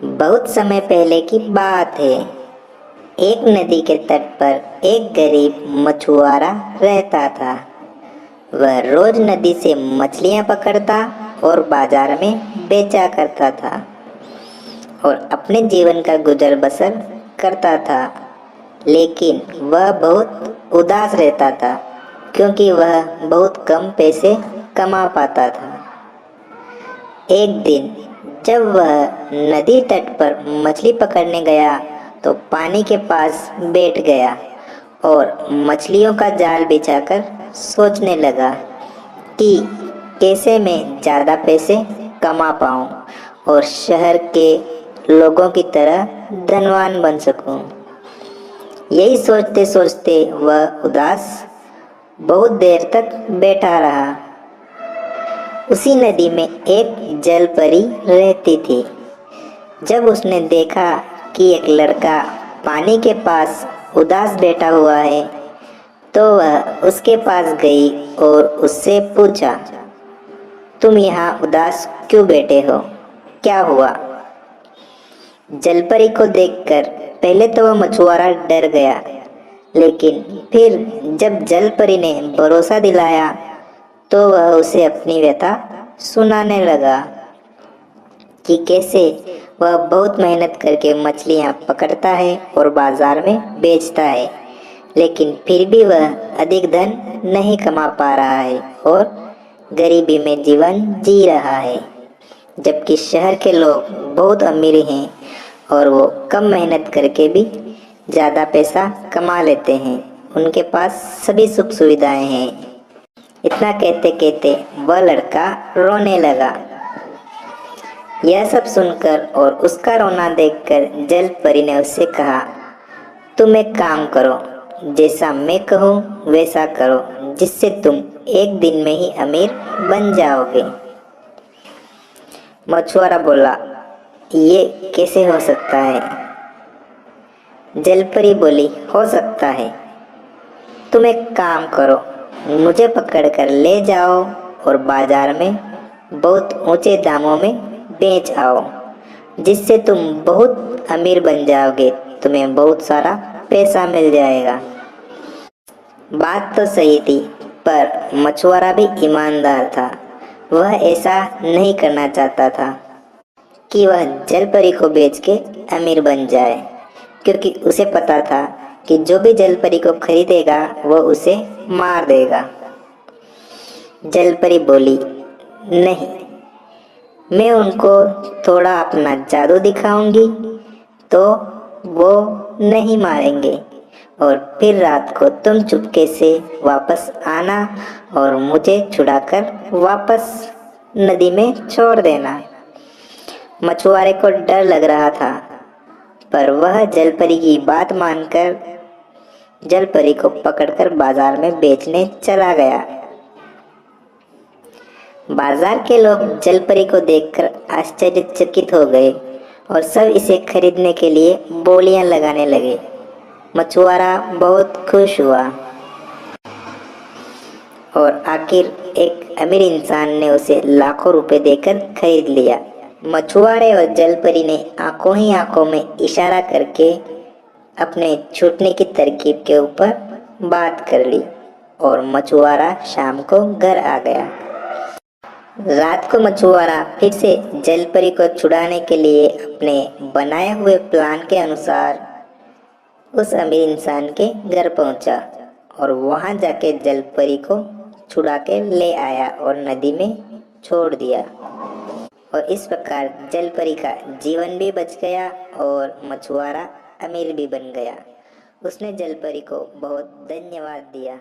बहुत समय पहले की बात है। एक नदी के तट पर एक गरीब मछुआरा रहता था। वह रोज नदी से मछलियां पकड़ता और बाजार में बेचा करता था और अपने जीवन का गुजर बसर करता था। लेकिन वह बहुत उदास रहता था क्योंकि वह बहुत कम पैसे कमा पाता था। एक दिन जब वह नदी तट पर मछली पकड़ने गया तो पानी के पास बैठ गया और मछलियों का जाल बिछाकर सोचने लगा कि कैसे मैं ज़्यादा पैसे कमा पाऊँ और शहर के लोगों की तरह धनवान बन सकूं। यही सोचते सोचते वह उदास बहुत देर तक बैठा रहा। उसी नदी में एक जल परी रहती थी। जब उसने देखा कि एक लड़का पानी के पास उदास बैठा हुआ है तो वह उसके पास गई और उससे पूछा, तुम यहाँ उदास क्यों बैठे हो? क्या हुआ? जलपरी को देखकर पहले तो वह मछुआरा डर गया, लेकिन फिर जब जलपरी ने भरोसा दिलाया तो वह उसे अपनी व्यथा सुनाने लगा कि कैसे वह बहुत मेहनत करके मछलियाँ पकड़ता है और बाजार में बेचता है, लेकिन फिर भी वह अधिक धन नहीं कमा पा रहा है और गरीबी में जीवन जी रहा है, जबकि शहर के लोग बहुत अमीर हैं और वो कम मेहनत करके भी ज़्यादा पैसा कमा लेते हैं। उनके पास सभी सुख सुविधाएं हैं। इतना कहते कहते वह लड़का रोने लगा। यह सब सुनकर और उसका रोना देखकर जल परी ने उससे कहा, तुम एक काम करो, जैसा मैं कहूँ वैसा करो, जिससे तुम एक दिन में ही अमीर बन जाओगे। मछुआरा बोला, ये कैसे हो सकता है? जलपरी बोली, हो सकता है। तुम एक काम करो, मुझे पकड़कर ले जाओ और बाजार में बहुत ऊंचे दामों में बेच आओ, जिससे तुम बहुत अमीर बन जाओगे। तुम्हें बहुत सारा पैसा मिल जाएगा। बात तो सही थी, पर मछुआरा भी ईमानदार था। वह ऐसा नहीं करना चाहता था कि वह जलपरी को बेच के अमीर बन जाए, क्योंकि उसे पता था कि जो भी जलपरी को खरीदेगा वो उसे मार देगा। जलपरी बोली, नहीं, मैं उनको थोड़ा अपना जादू दिखाऊंगी तो वो नहीं मारेंगे और फिर रात को तुम चुपके से वापस आना और मुझे छुड़ाकर वापस नदी में छोड़ देना। मछुआरे को डर लग रहा था, पर वह जलपरी की बात मानकर जलपरी को पकड़कर बाजार में बेचने चला गया। बाजार के लोग जलपरी को देखकर आश्चर्यचकित हो गए और सब इसे खरीदने के लिए बोलियां लगाने लगे। मछुआरा बहुत खुश हुआ और आखिर एक अमीर इंसान ने उसे लाखों रुपए देकर खरीद लिया। मछुआरे और जलपरी ने आंखों ही आंखों में इशारा करके अपने छूटने की तरकीब के ऊपर बात कर ली और मछुआरा शाम को घर आ गया। रात को मछुआरा फिर से जलपरी को छुड़ाने के लिए अपने बनाए हुए प्लान के अनुसार उस अमीर इंसान के घर पहुंचा और वहां जाके जलपरी को छुड़ा के ले आया और नदी में छोड़ दिया। और इस प्रकार जलपरी का जीवन भी बच गया और मछुआरा अमीर भी बन गया। उसने जलपरी को बहुत धन्यवाद दिया।